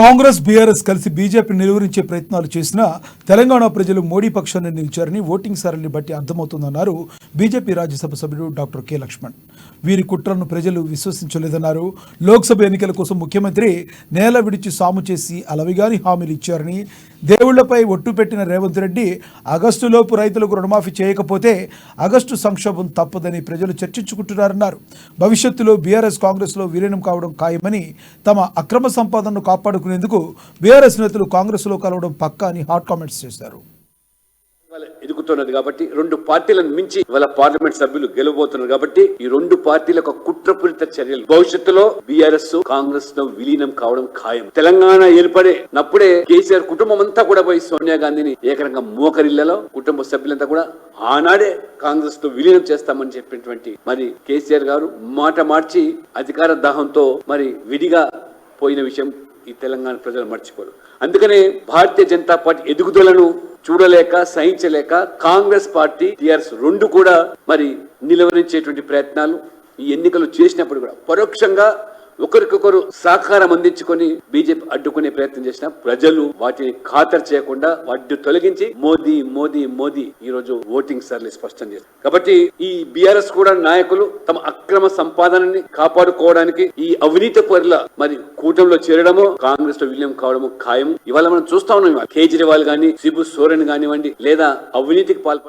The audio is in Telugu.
కాంగ్రెస్ బీఆర్ఎస్ కలిసి బీజేపీ నిలువరించే ప్రయత్నాలు చేసినా తెలంగాణ ప్రజలు మోడీ పక్షాన్ని నిలిచారని ఓటింగ్ సరళిని బట్టి అర్థమవుతుందన్నారు బీజేపీ రాజ్యసభ సభ్యుడు డాక్టర్ కె లక్ష్మణ్. వీరి కుట్రను ప్రజలు విశ్వసించలేదన్నారు. లోక్సభ ఎన్నికల కోసం ముఖ్యమంత్రి నేల విడిచి సాము చేసి అలవిగాని హామీలు ఇచ్చారని, దేవుళ్లపై ఒట్టు పెట్టిన రేవంత్ రెడ్డి ఆగస్టులోపు రైతులకు రుణమాఫీ చేయకపోతే ఆగస్టు సంక్షోభం తప్పదని ప్రజలు చర్చించుకుంటున్నారన్నారు. భవిష్యత్తులో బీఆర్ఎస్ కాంగ్రెస్లో విలీనం కావడం ఖాయమని, తమ అక్రమ సంపాదనను కాపాడుకునేందుకు బీఆర్ఎస్ నేతలు కాంగ్రెస్లో కలవడం పక్కా అని హాట్ కామెంట్స్ చేశారు. ఎదుగుతున్నది కాబట్టి రెండు పార్టీలను మించి ఇవాళ పార్లమెంట్ సభ్యులు గెలవబోతున్నారు కాబట్టి ఈ రెండు పార్టీల కుట్రపూరిత చర్యలు భవిష్యత్తులో బీఆర్ఎస్ కాంగ్రెస్ లో విలీనం కావడం ఖాయం. తెలంగాణ ఏర్పడినప్పుడే కేసీఆర్ కుటుంబం అంతా కూడా పోయి సోనియా గాంధీని ఏకరంగా మోకరిల్లలో కుటుంబ సభ్యులంతా కూడా ఆనాడే కాంగ్రెస్ తో విలీనం చేస్తామని చెప్పినటువంటి మరి కేసీఆర్ గారు మాట మార్చి అధికార దాహంతో మరి విడిగా పోయిన విషయం ఈ తెలంగాణ ప్రజలు మర్చిపోరు. అందుకనే భారతీయ జనతా పార్టీ ఎదుగుదలను చూడలేక సహించలేక కాంగ్రెస్ పార్టీ టీఆర్ఎస్ రెండు కూడా మరి నిలవరించేటువంటి ప్రయత్నాలు ఈ ఎన్నికలు చేసినప్పుడు కూడా పరోక్షంగా ఒకరికొకరు సహకారం అందించుకొని బీజేపీ అడ్డుకునే ప్రయత్నం చేసిన ప్రజలు వాటిని ఖాతరు చేయకుండా వాటిని తొలగించి మోదీ మోదీ మోదీ ఈ రోజు ఓటింగ్ సర్లే స్పష్టం చేశారు. కాబట్టి ఈ బీఆర్ఎస్ కూడా నాయకులు తమ అక్రమ సంపాదనని కాపాడుకోవడానికి ఈ అవినీతి పరుల మరి కూటమిలో చేరడము కాంగ్రెస్ లో విలీనం కావడము ఖాయం. ఇవాళ మనం చూస్తా ఉన్నాం. కేజ్రీవాల్ గాని, శిబు సోరెన్ కానివ్వండి, లేదా అవినీతికి పాల్పడి